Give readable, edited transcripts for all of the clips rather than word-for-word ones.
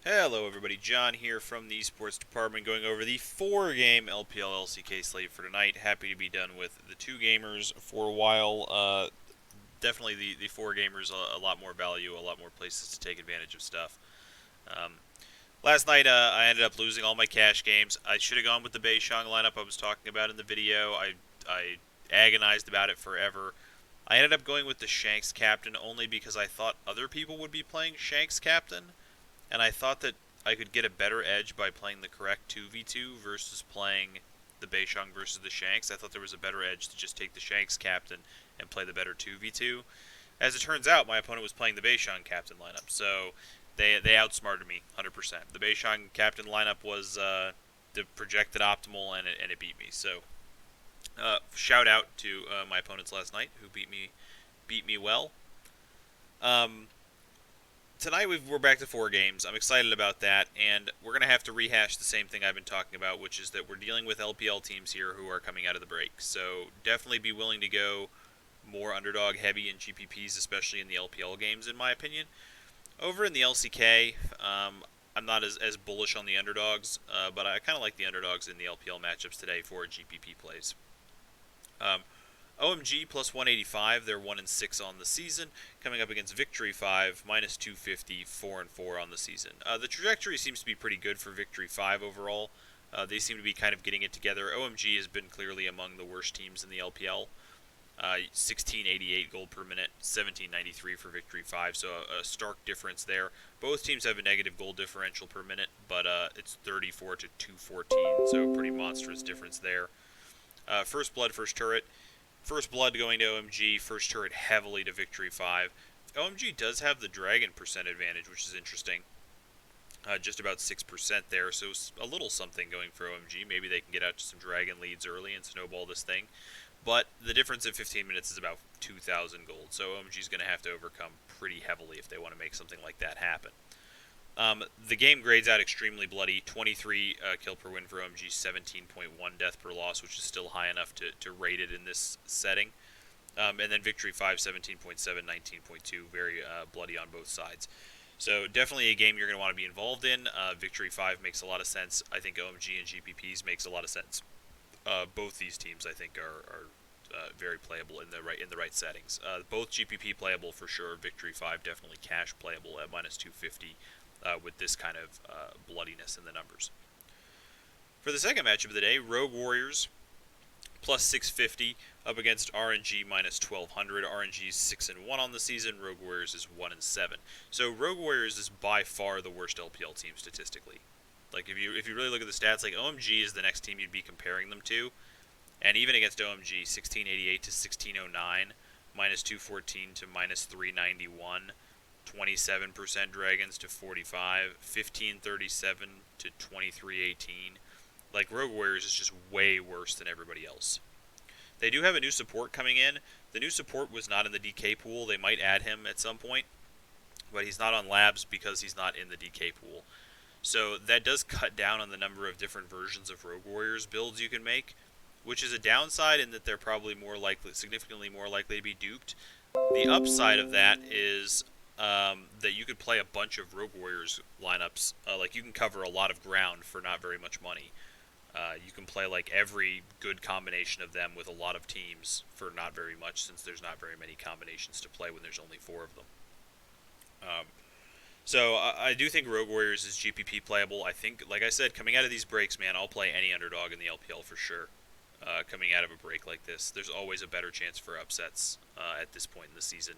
Hello everybody, John here from the Esports Department going over the 4-game LPL LCK slate for tonight. Happy to be done with the 2-gamers for a while. Definitely the 4-gamers, a lot more value, a lot more places to take advantage of stuff. Um, Last night I ended up losing all my cash games. I should have gone with the Beishang lineup I was talking about in the video. I agonized about it forever. I ended up going with the Shanks captain only because I thought other people would be playing Shanks captain, and I thought that I could get a better edge by playing the correct 2v2 versus playing the Beishang versus the Shanks. I thought there was a better edge to just take the Shanks captain and play the better 2v2. As it turns out, my opponent was playing the Beishang captain lineup, so they outsmarted me 100%. The Beishang captain lineup was the projected optimal, and it beat me. So shout out to my opponents last night who beat me well. Um, Tonight we're back to 4 games. I'm excited about that, and we're going to have to rehash the same thing I've been talking about, which is that we're dealing with LPL teams here who are coming out of the break. So definitely be willing to go more underdog heavy in GPPs, especially in the LPL games, in my opinion. Over in the LCK, I'm not as bullish on the underdogs, but I kind of like the underdogs in the LPL matchups today for GPP plays. Um, OMG plus 185, they're 1-6 on the season, coming up against Victory 5, minus 250, 4-4 on the season. The trajectory seems to be pretty good for Victory 5 overall. They seem to be kind of getting it together. OMG has been clearly among the worst teams in the LPL. 1688 gold per minute, 1793 for Victory 5, so a stark difference there. Both teams have a negative gold differential per minute, but it's 34 to 214, so pretty monstrous difference there. First blood, first turret. First blood going to OMG, first turret heavily to Victory 5. OMG does have the dragon percent advantage, which is interesting. Just about 6% there, so a little something going for OMG. Maybe they can get out to some dragon leads early and snowball this thing. But the difference in 15 minutes is about 2,000 gold, so OMG is going to have to overcome pretty heavily if they want to make something like that happen. The game grades out extremely bloody. 23 kill per win for OMG, 17.1 death per loss, which is still high enough to rate it in this setting. And then Victory 5, 17.7, 19.2, very bloody on both sides. So definitely a game you're going to want to be involved in. Victory 5 makes a lot of sense. I think OMG and GPPs makes a lot of sense. Both these teams, I think, are very playable in the right settings. Both GPP playable for sure. Victory 5 definitely cash playable at minus 250 with this kind of bloodiness in the numbers. For the second matchup of the day, Rogue Warriors plus 650 up against RNG minus 1200. RNG is 6-1 on the season. Rogue Warriors is 1-7. So Rogue Warriors is by far the worst LPL team statistically. Like if you really look at the stats, like OMG is the next team you'd be comparing them to, and even against OMG, 1688 to 1609, minus 214 to minus 391, 27% dragons to 45, 1537 to 2318. Like Rogue Warriors is just way worse than everybody else. They do have a new support coming in. The new support was not in the DK pool. They might add him at some point, but he's not on labs because he's not in the DK pool. So that does cut down on the number of different versions of Rogue Warriors builds you can make, which is a downside in that they're probably significantly more likely to be duped. The upside of that is that you could play a bunch of Rogue Warriors lineups. Like you can cover a lot of ground for not very much money. You can play like every good combination of them with a lot of teams for not very much, since there's not very many combinations to play when there's only 4 of them. So I do think Rogue Warriors is GPP playable. I think, like I said, coming out of these breaks, man, I'll play any underdog in the LPL for sure. Coming out of a break like this, there's always a better chance for upsets at this point in the season,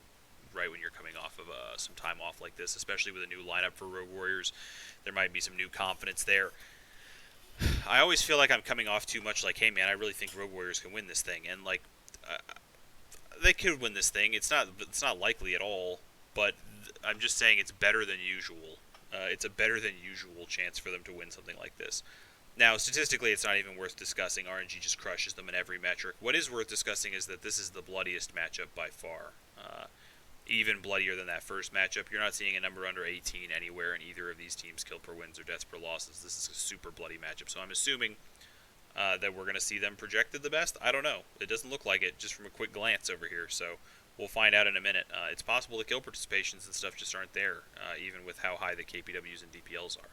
right when you're coming off of some time off like this, especially with a new lineup for Rogue Warriors. There might be some new confidence there. I always feel like I'm coming off too much like, hey man, I really think Rogue Warriors can win this thing, and like they could win this thing. It's not likely at all, but I'm just saying it's better than usual. It's a better than usual chance for them to win something like this. Now, statistically, it's not even worth discussing. RNG just crushes them in every metric. What is worth discussing is that this is the bloodiest matchup by far. Even bloodier than that first matchup. You're not seeing a number under 18 anywhere in either of these teams' kill per wins or deaths per losses. This is a super bloody matchup. So I'm assuming that we're going to see them projected the best. I don't know. It doesn't look like it just from a quick glance over here. So We'll find out in a minute. It's possible the kill participations and stuff just aren't there, even with how high the KPWs and DPLs are.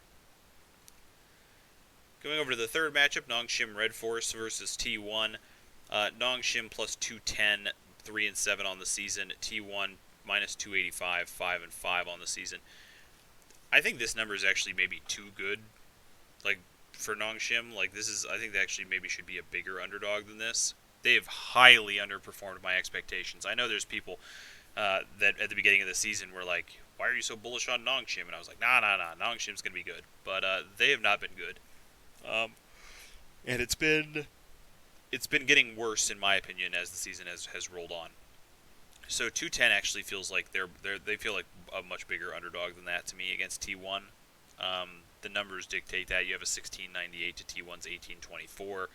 Going over to the third matchup, Nongshim Red Force versus T1. Nongshim plus 210, 3-7 on the season. T1 minus 285, 5-5 on the season. I think this number is actually maybe too good, like for Nongshim. Like this is, I think they actually maybe should be a bigger underdog than this. They have highly underperformed my expectations. I know there's people that at the beginning of the season were like, "Why are you so bullish on Nongshim?" And I was like, "Nah, Nongshim's gonna be good." But they have not been good, and it's been getting worse in my opinion as the season has rolled on. So 210 actually feels like they feel like a much bigger underdog than that to me against T1. The numbers dictate that. You have a 1698 to T1's 1824.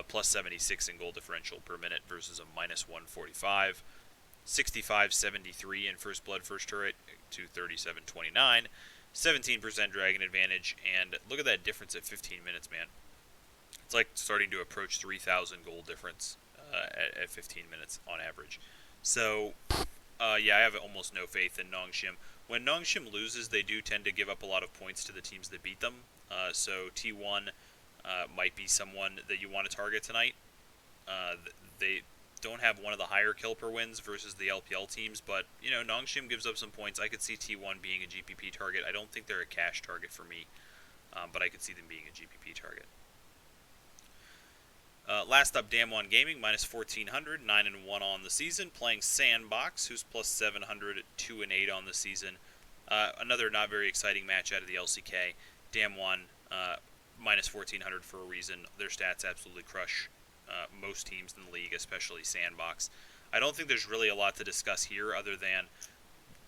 Plus 76 in goal differential per minute versus a minus 145. 65-73 in first blood first turret to 37-29. 17% dragon advantage, and look at that difference at 15 minutes, man. It's like starting to approach 3,000 goal difference at 15 minutes on average. So, yeah, I have almost no faith in Nongshim. When Nongshim loses, they do tend to give up a lot of points to the teams that beat them. So T1 might be someone that you want to target tonight. They don't have one of the higher kill per wins versus the LPL teams, but you know Nongshim gives up some points. I could see T1 being a GPP target. I don't think they're a cash target for me, but I could see them being a GPP target. Last up, Damwon Gaming, minus 1,400, 9-1 on the season, playing Sandbox, who's plus 700, 2-8 on the season. Another not very exciting match out of the LCK. Damwon, minus 1,400 for a reason. Their stats absolutely crush most teams in the league, especially Sandbox. I don't think there's really a lot to discuss here other than,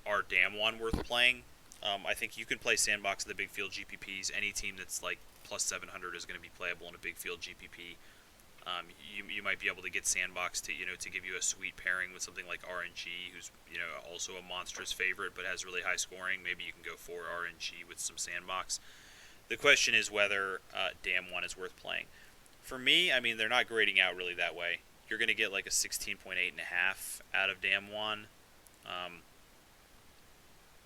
are Damwon worth playing? I think you can play Sandbox in the big field GPPs. Any team that's like plus 700 is going to be playable in a big field GPP. You might be able to get Sandbox to give you a sweet pairing with something like RNG, who's also a monstrous favorite but has really high scoring. Maybe you can go for RNG with some Sandbox. The question is whether Damwon is worth playing. For me, I mean, they're not grading out really that way. You're going to get like a 16.8.5 out of Damwon.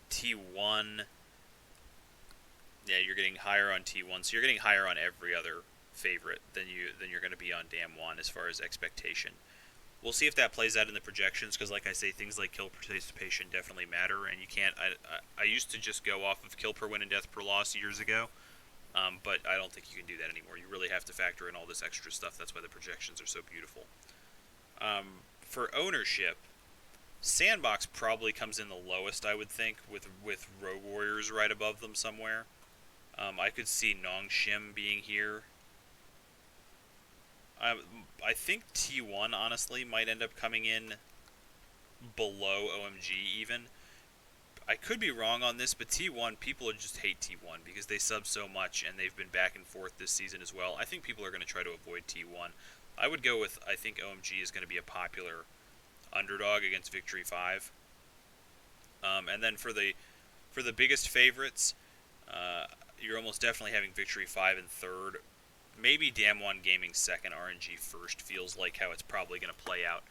T1, yeah, you're getting higher on T1, so you're getting higher on every other favorite than you're going to be on Damwon as far as expectation. We'll see if that plays out in the projections, because like I say, things like kill participation definitely matter, and you can't. I used to just go off of kill per win and death per loss years ago, but I don't think you can do that anymore. You really have to factor in all this extra stuff. That's why the projections are so beautiful. For ownership, Sandbox probably comes in the lowest, I would think, with Rogue Warriors right above them somewhere. I could see Nongshim being here. I think T1, honestly, might end up coming in below OMG even. I could be wrong on this, but T1, people just hate T1 because they sub so much, and they've been back and forth this season as well. I think people are going to try to avoid T1. I would go with, I think OMG is going to be a popular underdog against Victory 5. And then for the biggest favorites, you're almost definitely having Victory 5 in third. Maybe Damwon Gaming second, RNG first. Feels like how it's probably going to play out.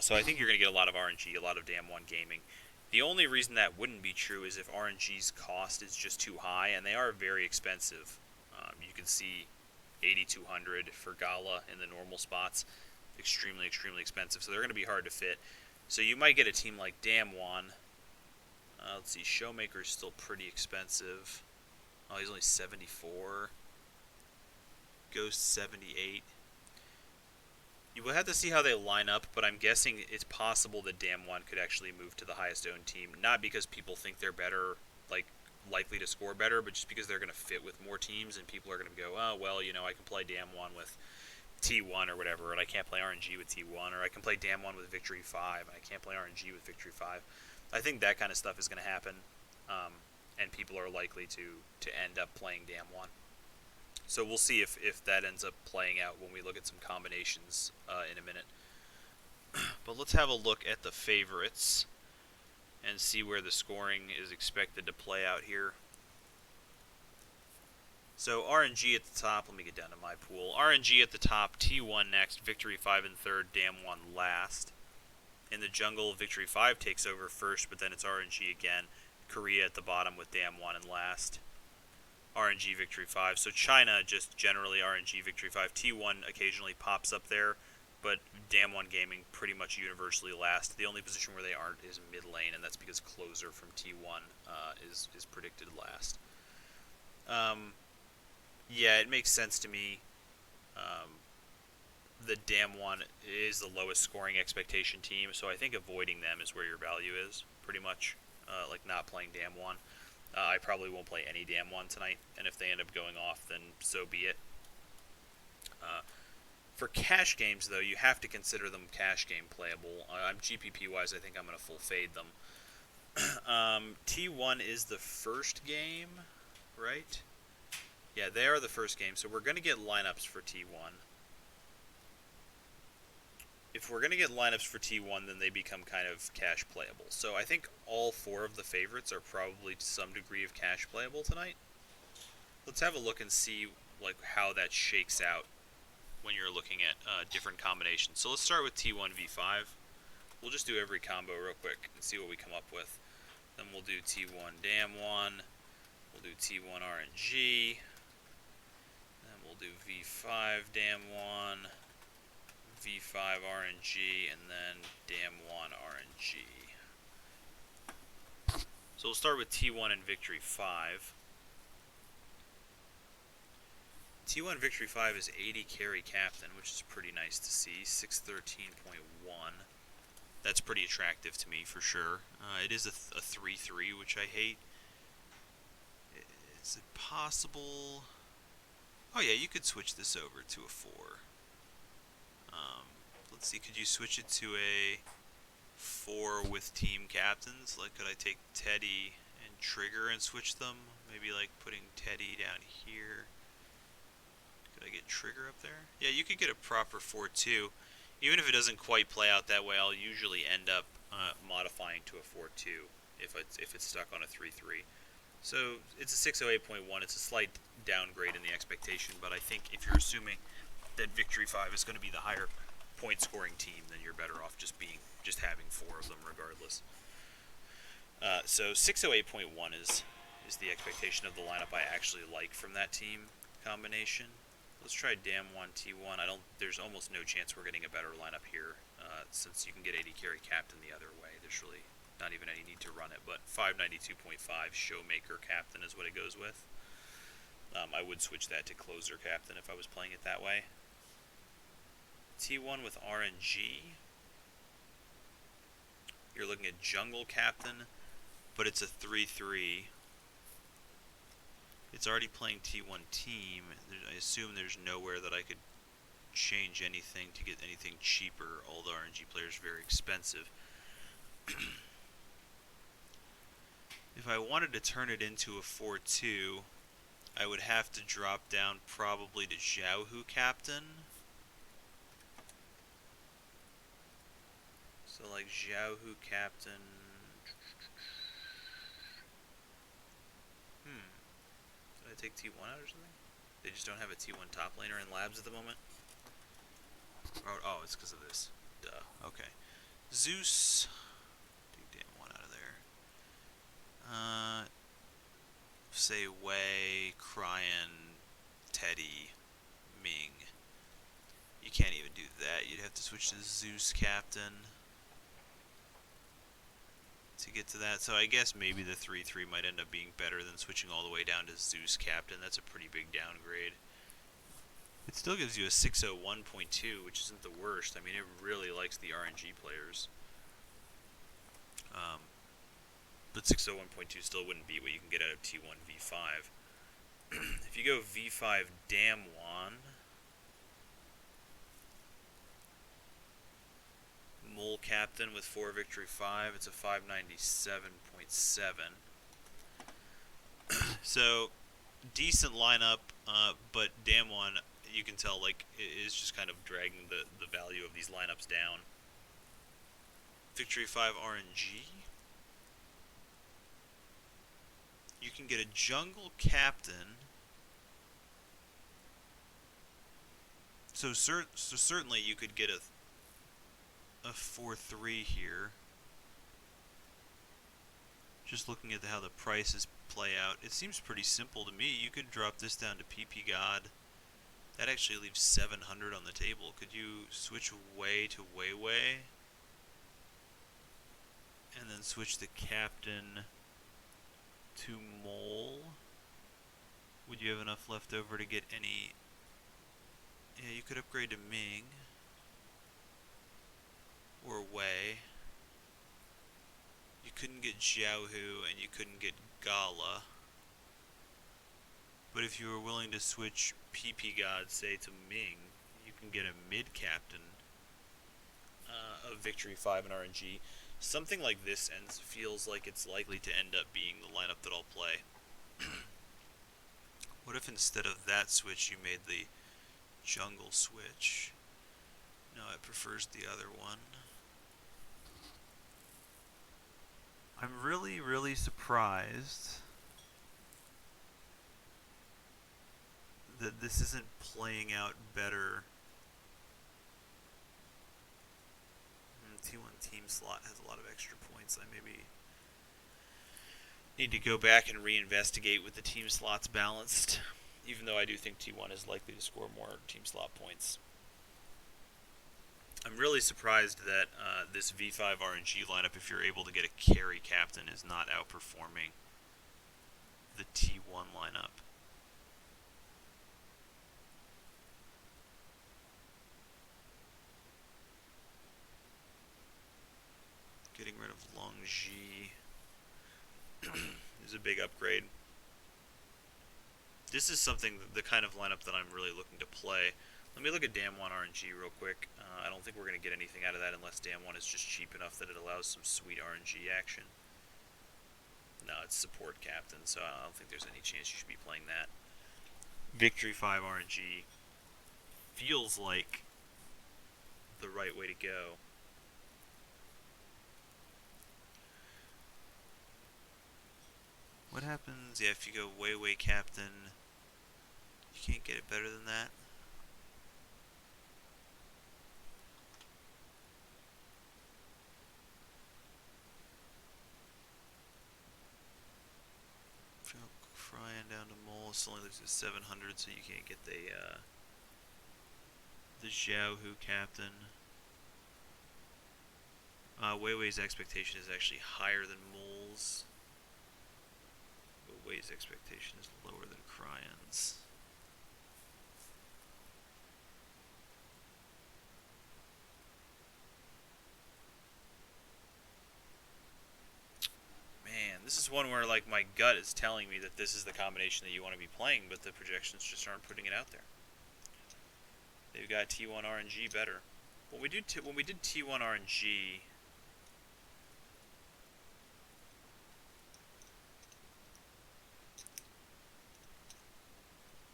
So I think you're going to get a lot of RNG, a lot of Damwon Gaming. The only reason that wouldn't be true is if RNG's cost is just too high, and they are very expensive. You can see 8,200 for Gala in the normal spots. Extremely, extremely expensive. So they're going to be hard to fit. So you might get a team like Damwon. Let's see, Showmaker's still pretty expensive. Oh, he's only 74. Ghost 78. You will have to see how they line up, but I'm guessing it's possible that Damwon could actually move to the highest owned team. Not because people think they're better, like likely to score better, but just because they're going to fit with more teams, and people are going to go, oh, well, I can play Damwon with T1 or whatever, and I can't play RNG with T1, or I can play Damwon with Victory 5, and I can't play RNG with Victory 5. I think that kind of stuff is going to happen, and people are likely to end up playing Damwon. So we'll see if that ends up playing out when we look at some combinations in a minute. But let's have a look at the favorites and see where the scoring is expected to play out here. So RNG at the top. Let me get down to my pool. RNG at the top, T1 next, Victory 5 in third, Damwon last. In the jungle, Victory 5 takes over first, but then it's RNG again. Korea at the bottom with Damwon in last. RNG Victory 5. So China, just generally RNG Victory 5. T1 occasionally pops up there, but Damwon Gaming pretty much universally last. The only position where they aren't is mid lane, and that's because Closer from T1 is predicted last. Yeah, it makes sense to me. The Damwon is the lowest scoring expectation team, so I think avoiding them is where your value is, pretty much. Like not playing Damwon. I probably won't play any Damwon tonight, and if they end up going off, then so be it. For cash games, though, you have to consider them cash game playable. GPP-wise, I think I'm going to full fade them. T1 is the first game, right? Yeah, they are the first game, so we're going to get lineups for T1. If we're going to get lineups for T1, then they become kind of cash playable. So I think all four of the favorites are probably to some degree of cash playable tonight. Let's have a look and see like how that shakes out when you're looking at different combinations. So let's start with T1 V5. We'll just do every combo real quick and see what we come up with. Then we'll do T1 Damwon. We'll do T1 RNG. Then we'll do V5 Damwon. V5 RNG, and then Damwon RNG. So we'll start with T1 and Victory 5. T1 Victory 5 is 80 carry captain, which is pretty nice to see. 613.1. That's pretty attractive to me for sure. It is a 3-3, which I hate. Is it possible? Oh yeah, you could switch this over to a 4. Let's see, could you switch it to a 4 with team captains? Like, could I take Teddy and Trigger and switch them? Maybe like putting Teddy down here. Could I get Trigger up there? Yeah, you could get a proper 4-2. Even if it doesn't quite play out that way, I'll usually end up modifying to a 4-2 if it's stuck on a 3-3. So it's a 608.1. It's a slight downgrade in the expectation, but I think if you're assuming that Victory 5 is going to be the higher point scoring team, then you're better off just having 4 of them regardless. So 608.1 is the expectation of the lineup I actually like from that team combination. Let's try Damwon T1. There's almost no chance we're getting a better lineup here, since you can get 80 carry captain the other way. There's really not even any need to run it, but 592.5 Showmaker captain is what it goes with. I would switch that to Closer captain if I was playing it that way. T1 with RNG. You're looking at Jungle Captain, but it's a 3-3. It's already playing T1 Team. I assume there's nowhere that I could change anything to get anything cheaper. All the RNG players are very expensive. If I wanted to turn it into a 4-2, I would have to drop down probably to Xiaohu Captain. So like Xiaohu Captain. Did I take T1 out or something? They just don't have a T1 top laner in labs at the moment? Oh, it's because of this. Duh. Okay. Zeus. Take Damn1 out of there. Say Wei, Cryan, Teddy, Ming. You can't even do that. You'd have to switch to Zeus Captain to get to that. So I guess maybe the 3-3 might end up being better than switching all the way down to Zeus Captain. That's a pretty big downgrade. It still gives you a 601.2, which isn't the worst. I mean, it really likes the RNG players. But 601.2 still wouldn't beat what you can get out of T1 V5. If you go V5 Damwon, Mole Captain with 4 Victory 5, it's a 597.7. So, decent lineup, but Damwon, you can tell, like, it is just kind of dragging the value of these lineups down. Victory 5 RNG. You can get a Jungle Captain. So certainly you could get a a 4-3 here. Just looking at how the prices play out, it seems pretty simple to me. You could drop this down to PP God. That actually leaves 700 on the table. Could you switch Way to Way and then switch the captain to Mole? Would you have enough left over to get any? Yeah, you could upgrade to Ming or Wei. You couldn't get Xiaohu and you couldn't get Gala. But if you were willing to switch PP God, say, to Ming, you can get a mid-captain of Victory 5 and RNG. Something like this feels like it's likely to end up being the lineup that I'll play. What if instead of that switch you made the jungle switch? No, it prefers the other one. I'm really, really surprised that this isn't playing out better. T1 team slot has a lot of extra points. I maybe need to go back and reinvestigate with the team slots balanced, even though I do think T1 is likely to score more team slot points. I'm really surprised that this V5 RNG lineup, if you're able to get a carry captain, is not outperforming the T1 lineup. Getting rid of Longji is a big upgrade. This is something, the kind of lineup that I'm really looking to play. Let me look at Damwon RNG real quick. I don't think we're going to get anything out of that unless Damwon is just cheap enough that it allows some sweet RNG action. No, it's support captain, so I don't think there's any chance you should be playing that. Victory 5 RNG feels like the right way to go. What happens, if you go Way captain? You can't get it better than that. Crying down to Mole, it's only loses 700, so you can't get the Xiaohu captain. Wei's expectation is actually higher than Mole's, but Wei's expectation is lower than Cryan's. Man, this is one where like my gut is telling me that this is the combination that you want to be playing, but the projections just aren't putting it out there. They've got T1 RNG better. When we did T1 RNG,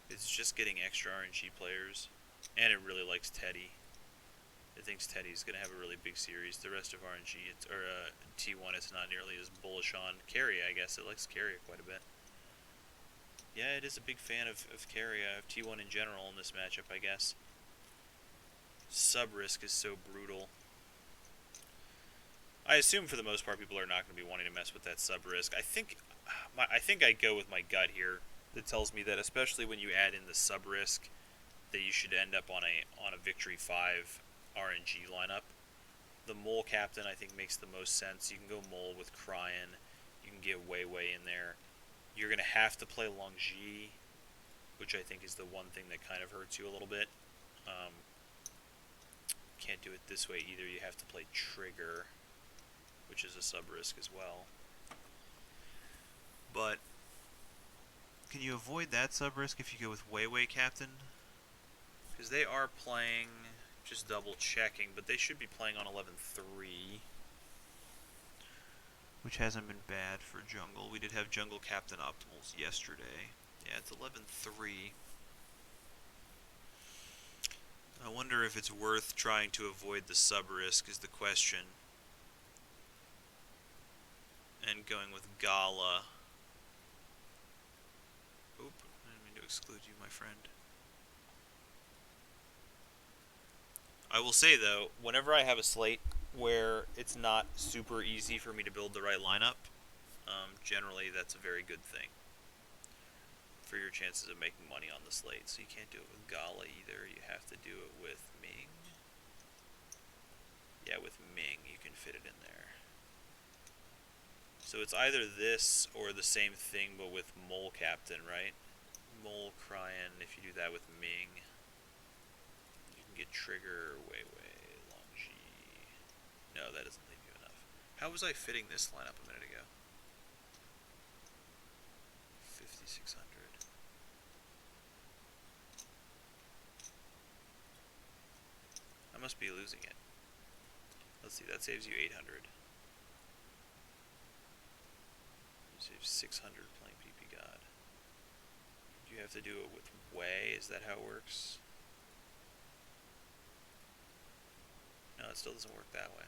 it's just getting extra RNG players, and it really likes Teddy. It thinks Teddy's going to have a really big series. The rest of RNG, T1, it's not nearly as bullish on. Carry, I guess. It likes Carry quite a bit. Yeah, it is a big fan of Carry, of T1 in general in this matchup, I guess. Sub-risk is so brutal. I assume for the most part people are not going to be wanting to mess with that sub-risk. I think I go with my gut here that tells me that especially when you add in the sub-risk, that you should end up on a Victory 5 RNG lineup. The Mole captain I think makes the most sense. You can go Mole with Cryan. You can get Way in there. You're going to have to play Longji, which I think is the one thing that kind of hurts you a little bit. Can't do it this way either. You have to play Trigger, which is a sub-risk as well. But can you avoid that sub-risk if you go with Way captain? Because they are playing, just double checking, but they should be playing on 11-3, which hasn't been bad for jungle. We did have jungle captain optimals yesterday. Yeah, it's 11-3. I wonder if it's worth trying to avoid the sub-risk is the question. And going with Gala. Oop, I didn't mean to exclude you, my friend. I will say, though, whenever I have a slate where it's not super easy for me to build the right lineup, generally that's a very good thing for your chances of making money on the slate. So you can't do it with Gala either. You have to do it with Ming. Yeah, with Ming you can fit it in there. So it's either this or the same thing but with Mole Captain, right? Mole Cryan, if you do that with Ming, you can get Trigger, Wei Wei, Long G. No, that doesn't leave you enough. How was I fitting this lineup a minute ago? 5,600. I must be losing it. Let's see, that saves you 800. You save 600 playing PP God. You have to do it with Wei, is that how it works? No, it still doesn't work that way.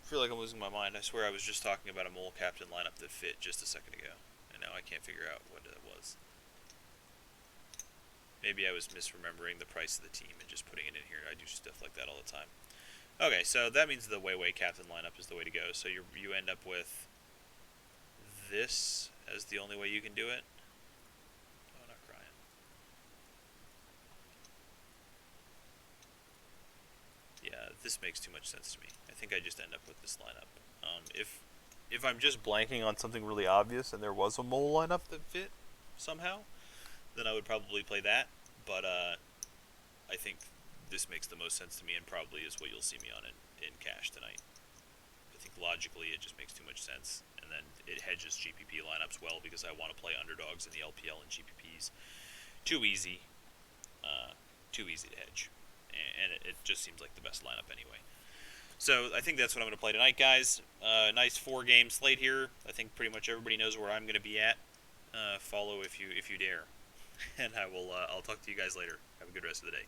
I feel like I'm losing my mind. I swear I was just talking about a Mole Captain lineup that fit just a second ago. And now I can't figure out what it was. Maybe I was misremembering the price of the team and just putting it in here. I do stuff like that all the time. Okay, so that means the Wei Wei Captain lineup is the way to go. So you end up with this as the only way you can do it. Oh, not crying. Yeah, this makes too much sense to me. I think I just end up with this lineup. If I'm just blanking on something really obvious and there was a mole lineup that fit somehow, then I would probably play that. But I think this makes the most sense to me and probably is what you'll see me on in cash tonight. I think logically it just makes too much sense, and then it hedges GPP lineups well because I want to play underdogs in the LPL and GPPs. Too easy to hedge, and it just seems like the best lineup anyway. So I think that's what I'm going to play tonight, guys. Nice 4-game slate here. I think pretty much everybody knows where I'm going to be at. Follow if you dare, and I'll talk to you guys later. Have a good rest of the day.